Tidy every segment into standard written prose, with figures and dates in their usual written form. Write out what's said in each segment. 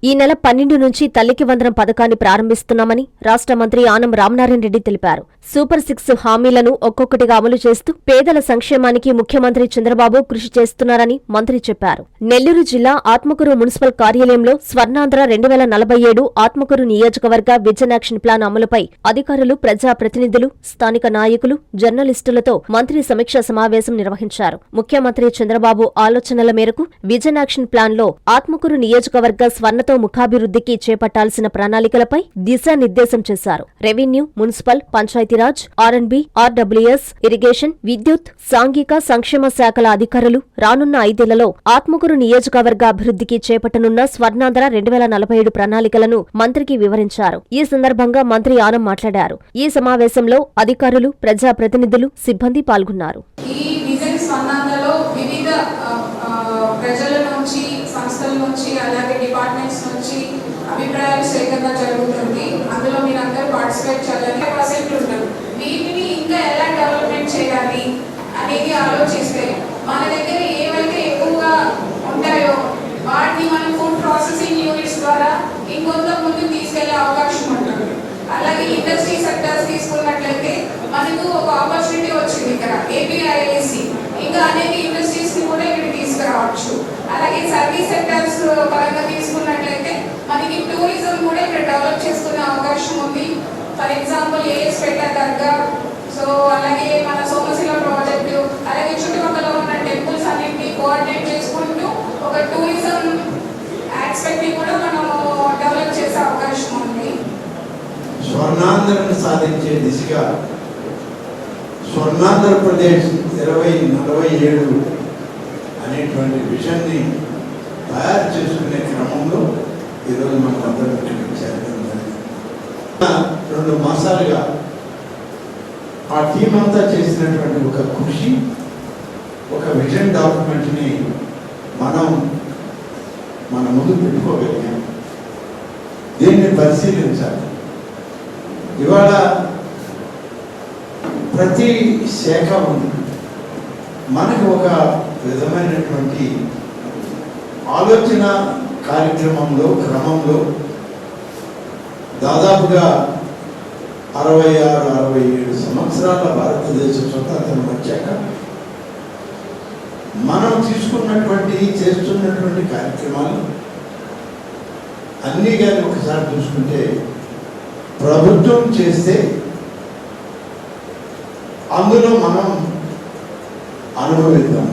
ఈ నెల 12 నుంచి తల్లికి వందనం పథకాన్ని ప్రారంభిస్తున్నామని రాష్ట్ర మంత్రి ఆనం రామనారాయణ రెడ్డి తెలిపారు. సూపర్ 6 హామీలను ఒక్కొక్కటిగా అమలు చేస్తూ పేదల సంక్షేమానికి ముఖ్యమంత్రి చంద్రబాబు కృషి చేస్తున్నారని మంత్రి చెప్పారు. నెల్లూరు జిల్లా ఆత్మకూరు మున్సిపల్ కార్యాలయంలో స్వర్ణాంధ్ర 2047 ఆత్మకూరు నియోజకవర్గ విజన్ యాక్షన్ ప్లాన్ అమలుపై అధికారులు, ప్రజాప్రతినిధులు, స్థానిక నాయకులు, జర్నలిస్టులతో మంత్రి సమీక్షా సమావేశం నిర్వహించారు. ముఖ్యమంత్రి చంద్రబాబు ఆలోచనల మేరకు విజన్ యాక్షన్ ప్లాన్లో ఆత్మకూరు నియోజకవర్గ స్వర్ణతో ముఖాభివృద్ధికి చేపట్టాల్సిన ప్రణాళికలపై దిశానిర్దేశం చేశారు. Revenue, municipal, Panchayati Raj, R&B, RWS, irrigation, విద్యుత్, సాంఘిక సంక్షేమ శాఖల అధికారులు రానున్న 5 ఏళ్లలో ఆత్మకూరు నియోజకవర్గ అభివృద్ధికి చేపట్టనున్న స్వర్ణాంధ్ర 2047 ప్రణాళికలను మంత్రికి వివరించారు. ఈ సందర్భంగా మంత్రి ఆనం మాట్లాడారు. ఈ సమావేశంలో అధికారులు, ప్రజాప్రతినిధులు, సిబ్బంది పాల్గొన్నారు. ప్రజల నుంచి, సంస్థల నుంచి, అలాగే డిపార్ట్మెంట్స్ నుంచి అభిప్రాయాల సేకరణ జరుగుతుంది. అందులో మీరందరూ పార్టిసిపేట్ చేయాలని పర్సెంట్ ఉంటారు. వీటిని ఇంకా ఎలా డెవలప్మెంట్ చేయాలి అనేది ఆలోచిస్తే మన దగ్గర ఏవైతే ఎక్కువగా ఉంటాయో వాటిని మనం ఫుడ్ ప్రాసెసింగ్ యూనిట్స్ ద్వారా ఇంకొంత ముందుకు తీసుకెళ్లే అవకాశం ఉంటుంది. అలాగే ఇండస్ట్రీ సెక్టర్స్ తీసుకున్నట్లయితే మనకు ఒక ఆపర్చునిటీ వచ్చింది ఇక్కడ APIIC, ఇంకా అనేక ఇండస్ట్రీస్ ని కూడా ఇక్కడ తీసుకురావచ్చు. అలాగే సర్వీస్ సెక్టర్స్ పరంగా తీసుకున్నట్లయితే మనకి టూరిజం కూడా ఇక్కడ డెవలప్ చేసుకునే అవకాశం ఉంది. ఫర్ ఎగ్జాంపుల్ AS పెట్ట దర్గా, సో అలాగే మన సోమశిల ప్రాజెక్టు, అలాగే చుట్టుపక్కల ఉన్న టెంపుల్స్ అన్నింటినీ కోఆర్డినేట్ చేసుకుంటూ ఒక టూరిజం ఆస్పెక్ట్ ని కూడా మనం డెవలప్ చేసే అవకాశం ఉంది. స్వర్ణాంధ్రను సాధించే దిశగా స్వర్ణాంధ్రప్రదేశ్ 2047 అనేటువంటి విషయాన్ని తయారు చేసుకునే క్రమంలో ఈరోజు మనం అందరం చేరుకుంటాం. 2 మాసాలుగా ఆ టీం అంతా చేసినటువంటి ఒక కృషి, ఒక విజన్ డాక్యుమెంట్ని మనం మన ముందు పెట్టుకోగలిగాం. దీన్ని పరిశీలించాలి. ఇవాళ ప్రతి శాఖ ఉంది. మనకు ఒక విధమైనటువంటి ఆలోచన కార్యక్రమంలో క్రమంలో దాదాపుగా 66-67 సంవత్సరాల భారతదేశ స్వతంత్రం వచ్చాక మనం చేస్తున్నటువంటి కార్యక్రమాలు అన్నీ కానీ ఒకసారి చూసుకుంటే ప్రభుత్వం చేస్తే అందులో మనం అనుభవిద్దాం,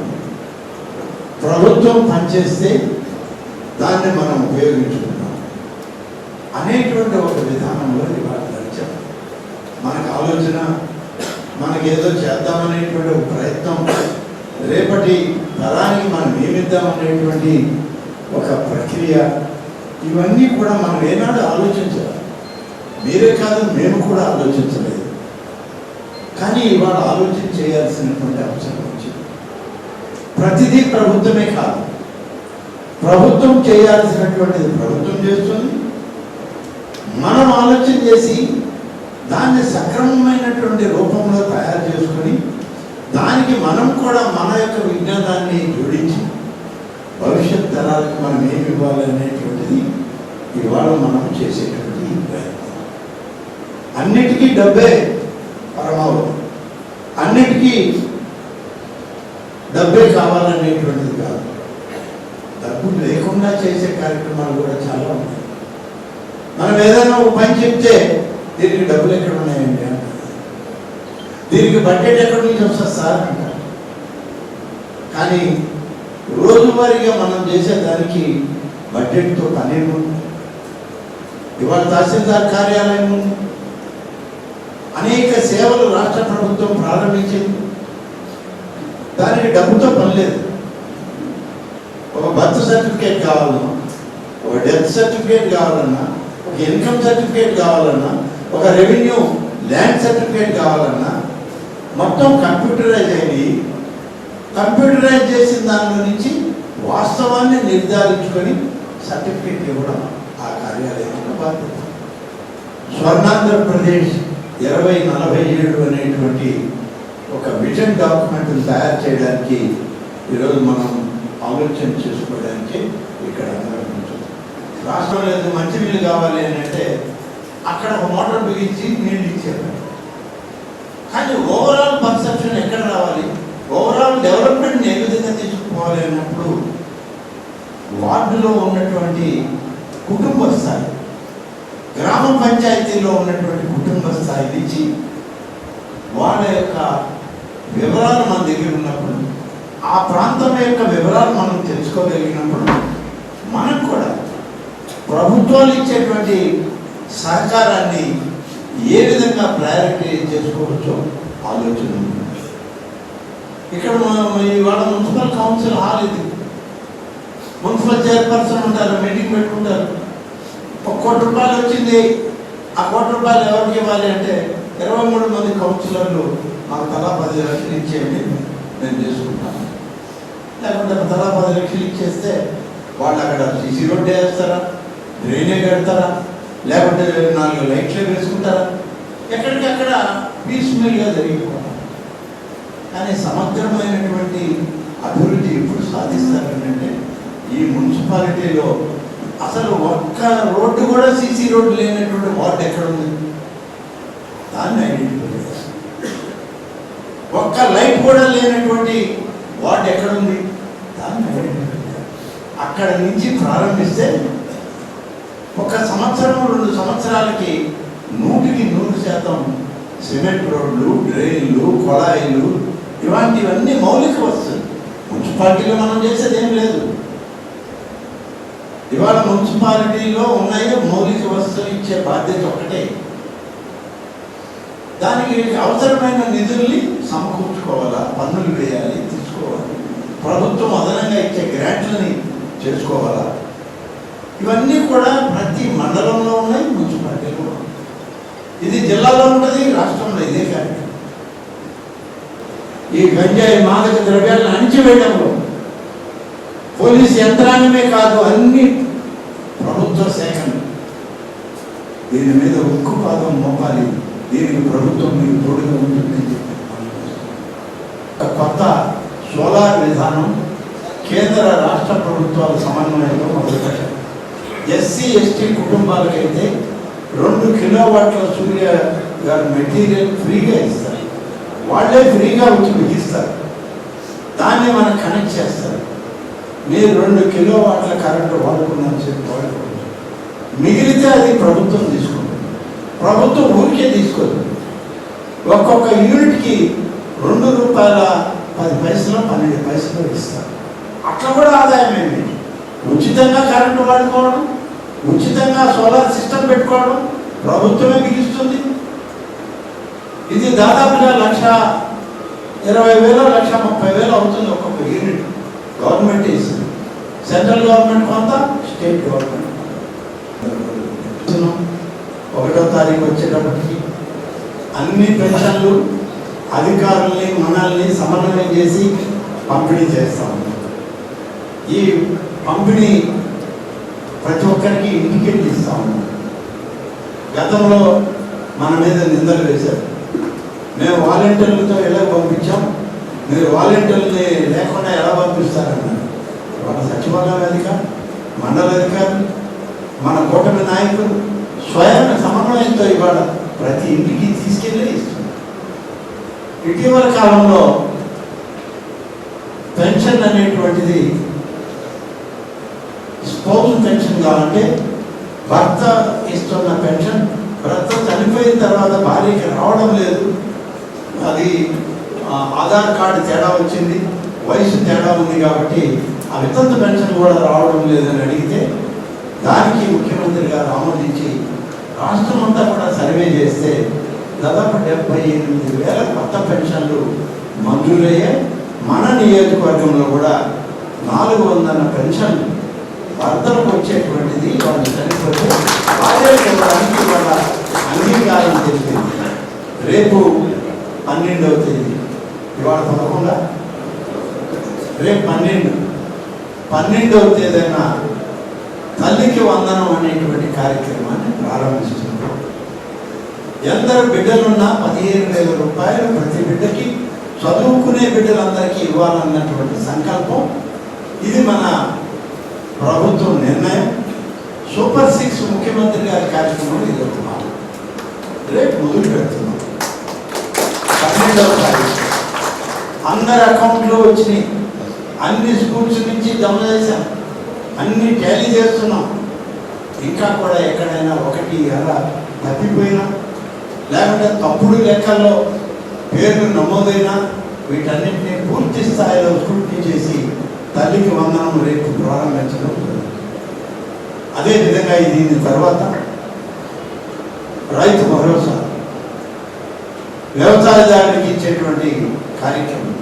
ప్రభుత్వం పనిచేస్తే దాన్ని మనం ఉపయోగించుకుంటాం అనేటువంటి ఒక విధానంలో ఇవాళ నడిచాం. మనకు ఆలోచన, మనకేదో చేద్దామనేటువంటి ఒక ప్రయత్నం, రేపటి తరానికి మనం ఏమిద్దామనేటువంటి ఒక ప్రక్రియ, ఇవన్నీ కూడా మనం ఏనాడు ఆలోచించాలి. మీరే కాదు, మేము కూడా ఆలోచించలేదు. కానీ ఇవాళ ఆలోచన చేయాల్సినటువంటి అవసరం వచ్చింది. ప్రతిదీ ప్రభుత్వమే కాదు, ప్రభుత్వం చేయాల్సినటువంటిది ప్రభుత్వం చేస్తుంది. మనం ఆలోచన చేసి దాన్ని సక్రమమైనటువంటి రూపంలో తయారు చేసుకొని దానికి మనం కూడా మన యొక్క విజ్ఞానాన్ని జోడించి భవిష్యత్ తరాలకు మనం ఏమి ఇవ్వాలనేటువంటిది ఇవాళ మనం చేసేటువంటి ప్రయత్నం. అన్నిటికీ డబ్బే పరమావధి, అన్నిటికీ డబ్బే కావాలనేటువంటిది కాదు. డబ్బు లేకుండా చేసే కార్యక్రమాలు కూడా చాలా ఉన్నాయి. మనం ఏదైనా ఒక పని చెప్తే దీనికి డబ్బులు ఎక్కడ ఉన్నాయండి అంటారు, దీనికి బడ్జెట్ ఎక్కడి నుంచి వస్తుంది సార్ అంటారు. కానీ రోజువారీగా మనం చేసేదానికి బడ్జెట్తో పని ఉంది. ఇవాళ తహసీల్దార్ కార్యాలయం ఉంది, అనేక సేవలు రాష్ట్ర ప్రభుత్వం ప్రారంభించింది, దానికి డబ్బుతో పని లేదు. ఒక బర్త్ సర్టిఫికేట్ కావాలన్నా, ఒక డెత్ సర్టిఫికేట్ కావాలన్నా, ఒక ఇన్కమ్ సర్టిఫికేట్ కావాలన్నా, ఒక రెవెన్యూ ల్యాండ్ సర్టిఫికేట్ కావాలన్నా మొత్తం కంప్యూటరైజ్ అయ్యి, కంప్యూటరైజ్ చేసిన దానిలో నుంచి వాస్తవాన్ని నిర్ధారించుకొని సర్టిఫికేట్ ఇవ్వడం ఆ కార్యాలయం బాధ్యత. స్వర్ణాంధ్రప్రదేశ్ 2047 అనేటువంటి ఒక విజన్ డాక్యుమెంట్ని తయారు చేయడానికి ఈరోజు మనం ఆలోచన చేసుకోవడానికి ఇక్కడ అందరం ఉంటుంది. రాష్ట్రం లేదు మంచి నీళ్ళు కావాలి అని అంటే అక్కడ ఒక మోటార్ బిగించి నీళ్ళు ఇచ్చారు. కానీ ఓవరాల్ పర్సెప్షన్ ఎక్కడ రావాలి, ఓవరాల్ డెవలప్మెంట్ని ఏ విధంగా తీసుకుపోవాలి అన్నప్పుడు వార్డులో ఉన్నటువంటి కుటుంబ స్థాయి, గ్రామ పంచాయతీలో ఉన్నటువంటి కుటుంబ స్థాయి నుంచి వాళ్ళ యొక్క వివరాలు మన దగ్గర ఉన్నప్పుడు, ఆ ప్రాంతం యొక్క వివరాలు మనం తెలుసుకోగలిగినప్పుడు మనకు కూడా ప్రభుత్వాలు ఇచ్చేటువంటి సహకారాన్ని ఏ విధంగా ప్రయారిటీ చేసుకోవచ్చో ఆలోచన ఉంది. ఇక్కడ ఇవాళ మున్సిపల్ కౌన్సిల్ హాల్ ఇది, మున్సిపల్ చైర్పర్సన్ ఉంటారు, మీటింగ్ పెట్టుకుంటారు. 1 కోటి రూపాయలు వచ్చింది, ఆ 1 కోటి రూపాయలు ఎవరికి ఇవ్వాలి అంటే 23 మంది కౌన్సిలర్లు మాకు తలా 10 లక్షలు ఇచ్చేయండి నేను చేసుకుంటాను, లేకుంటే తలా 10 లక్షలు ఇచ్చేస్తే వాళ్ళు అక్కడ సీసీ రోడ్డు వేస్తారా, డ్రైనేజ్ కడతారా, లేకుంటే 4 లైట్లు వేసుకుంటారా, ఎక్కడికక్కడ పీస్ఫుల్గా జరిగిపోవాలి. కానీ సమగ్రమైనటువంటి అభివృద్ధి ఎప్పుడు సాధిస్తారంటే ఈ మున్సిపాలిటీలో అసలు ఒక్క రోడ్డు కూడా సీసీ రోడ్డు లేనటువంటి వార్డు ఎక్కడ ఉంది, దాన్ని ఐడెంటిఫై చేస్తారు. ఒక్క లైట్ కూడా లేనటువంటి వార్డు ఎక్కడ ఉంది, దాన్ని ఐడెంటిఫై చేస్తారు. అక్కడ నుంచి ప్రారంభిస్తే 1 సంవత్సరం 2 సంవత్సరాలకి 100% సిమెంట్ రోడ్లు, డ్రైన్లు, కొళాయిలు ఇలాంటివన్నీ మౌలిక వస్తువులు. మున్సిపాలిటీలో మనం చేసేది ఏం లేదు. ఇవాళ మున్సిపాలిటీలో ఉన్నాయో మౌలిక వస్తువులు ఇచ్చే బాధ్యత ఒకటే. దానికి అవసరమైన నిధుల్ని సమకూర్చుకోవాలా, పన్నులు వేయాలి, తీసుకోవాలి, ప్రభుత్వం అదనంగా ఇచ్చే గ్రాంట్లని చేసుకోవాలా. ఇవన్నీ కూడా ప్రతి మండలంలో ఉన్నాయి, మున్సిపాలిటీలో ఉన్నాయి. ఇది జిల్లాలో ఉంటుంది, రాష్ట్రంలో ఇదే కార్యక్రమం. ఈ గంజాయి మాదక ద్రవ్యాలను అణిచివేయడంలో పోలీసు యంత్రాంగమే కాదు, అన్ని ప్రభుత్వ శాఖలు దీని మీద ఉక్కుపాదం మోపాలి. దీనికి ప్రభుత్వం మీకు తోడుగా ఉంటుందని చెప్పి కొత్త సోలార్ విధానం కేంద్ర రాష్ట్ర ప్రభుత్వాల సమన్వయంలో మొదలుపెట్టారు. ఎస్సీ ఎస్టీ కుటుంబాలకైతే 2 కిలోవాట్ల సూర్య గారి మెటీరియల్ ఫ్రీగా ఇస్తారు, వాళ్ళే ఫ్రీగా వచ్చి బిగిస్తారు, దాన్ని మనం కనెక్ట్ చేస్తారు. మీరు 2 కిలోవాట్ల కరెంటు వాడుకున్నాను చెప్పి వాడుకోవచ్చు, మిగిలితే అది ప్రభుత్వం తీసుకుంటుంది. ప్రభుత్వం ఊరికే తీసుకోదు, ఒక్కొక్క యూనిట్కి ₹2.10 12 ఇస్తారు. అట్లా కూడా ఆదాయం ఏమి, ఉచితంగా కరెంటు వాడుకోవడం, ఉచితంగా సోలార్ సిస్టమ్ పెట్టుకోవడం ప్రభుత్వమే బిగిస్తుంది. ఇది దాదాపుగా 1,20,000 1,30,000 అవుతుంది ఒక్కొక్క యూనిట్. గవర్నమెంట్ ఇస్తుంది, సెంట్రల్ గవర్నమెంట్ కొంత, స్టేట్ గవర్నమెంట్. 1వ తారీఖు వచ్చేటప్పటికి అన్ని పెన్షన్లు అధికారుల్ని మనల్ని సమన్వయం చేసి పంపిణీ చేస్తాము. ఈ పంపిణీ ప్రతి ఒక్కరికి ఇంటికి ఇస్తాము. గతంలో మన మీద నిందలు వేశారు, మేము వాలంటీర్లతో ఎలా పంపించాం, మీరు వాలంటీర్లని లేకుండా ఎలా పంపిస్తారన్నారు. వాళ్ళ సచివాలయం అధికారులు, మండల అధికారులు, మన కూటమి నాయకులు స్వయం సమన్వయంతో ఇవాళ ప్రతి ఇంటికి తీసుకెళ్ళి ఇస్తున్నారు. ఇటీవల కాలంలో పెన్షన్ అనేటువంటిది స్పౌస్ పెన్షన్ కావాలంటే భర్త ఇస్తున్న పెన్షన్ భర్త చనిపోయిన తర్వాత భార్యకి రావడం లేదు, అది ఆధార్ కార్డు తేడా వచ్చింది, వయసు తేడా ఉంది కాబట్టి ఆ వితంతు పెన్షన్ కూడా రావడం లేదని అడిగితే దానికి ముఖ్యమంత్రి గారు ఆమోదించి రాష్ట్రం అంతా కూడా సర్వే చేస్తే దాదాపు 78,000 కొత్త పెన్షన్లు మంజూరయ్యాయి. మన నియోజకవర్గంలో కూడా 400 పెన్షన్లు భర్తలకు వచ్చేటువంటిది వాళ్ళు చనిపోతే భార్యలకు ఇవ్వడానికి వాళ్ళ అంగీకారం తెలిపింది. రేపు 12వ తేదీ, ఇవాళ 11, రేపు 12వ తేదీన తల్లికి వందనం అనేటువంటి కార్యక్రమాన్ని ప్రారంభిస్తున్నారు. ఎందరు బిడ్డలున్నా 15,000 రూపాయలు ప్రతి బిడ్డకి, చదువుకునే బిడ్డలందరికీ ఇవ్వాలన్నటువంటి సంకల్పం. ఇది మన ప్రభుత్వం నిర్ణయం. సూపర్ 6 ముఖ్యమంత్రి గారి కార్యక్రమం ఇది ఒక భాగం. రేపు మొదలు పెడుతున్నాం 12వ తారీఖు. అందరి అకౌంట్లో వచ్చినాయి. అన్ని స్కూల్స్ నుంచి జమ చేశాం, అన్ని టాలీ చేస్తున్నాం. ఇంకా కూడా ఎక్కడైనా ఒకటి అలా తప్పిపోయినా లేకుంటే తప్పుడు లెక్కల్లో పేర్లు నమోదైనా వీటన్నింటినీ పూర్తి స్థాయిలో స్క్రూటినీ చేసి తల్లికి వందనం రేపు ప్రారంభించడం జరుగుతుంది. అదేవిధంగా దీని తర్వాత రైతు భరోసా, వ్యవసాయదారునికి ఇచ్చేటువంటి కార్యక్రమం,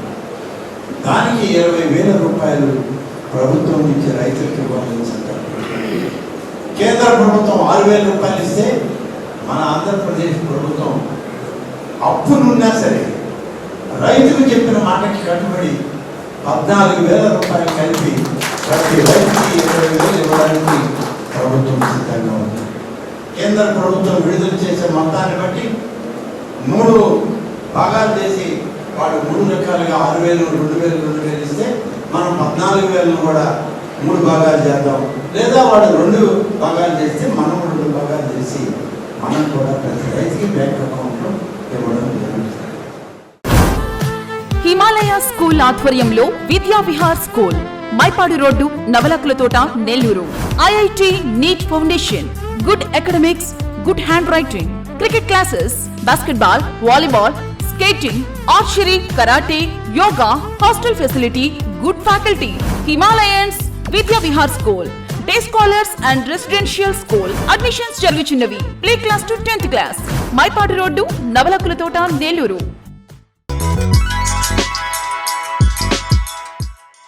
దానికి 20,000 రూపాయలు ప్రభుత్వం నుంచి రైతులకు ఇవ్వాలని సంకల్పం. కేంద్ర ప్రభుత్వం 6,000 రూపాయలు ఇస్తే మన ఆంధ్రప్రదేశ్ ప్రభుత్వం అప్పునున్నా సరే రైతుకు చెప్పిన మాటకి కట్టుబడి 14,000 రూపాయలు కలిపి ప్రతి రైతుకి 20,000 ఇవ్వడానికి ప్రభుత్వం సిద్ధంగా ఉంది. కేంద్ర ప్రభుత్వం విడుదల చేసే మొత్తాన్ని బట్టి 3 భాగాలు చేసి వాడు 3 రకాలుగా 6,000, 2,000, 2,000 ఇస్తే మనం 14,000 కూడా 3 భాగాలు చేద్దాం. లేదా వాడు 2 భాగాలు చేస్తే మనం 2 భాగాలు చేసి మనం కూడా ప్రతి రైతుకి బ్యాంక్ అకౌంట్లో ఇవ్వడం జరుగుతుంది. హిమాలయ స్కూల్ ఆధ్వర్యంలో Vidya Vihar school, Mypadu road, Navalakula Thota, Nellore. IIT NEET foundation, good academics, good handwriting, cricket classes, basketball, volleyball, skating, archery, karate, yoga, hostel facility, good faculty. Himalayans Vidya Vihar school, day scholars and residential school. Admissions జరుగుతున్నవి. Play class to 10th class. Mypadu road, Navalakula Thota, Nellore.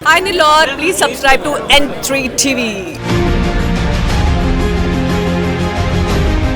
Hi Nilor, please subscribe to N3 TV.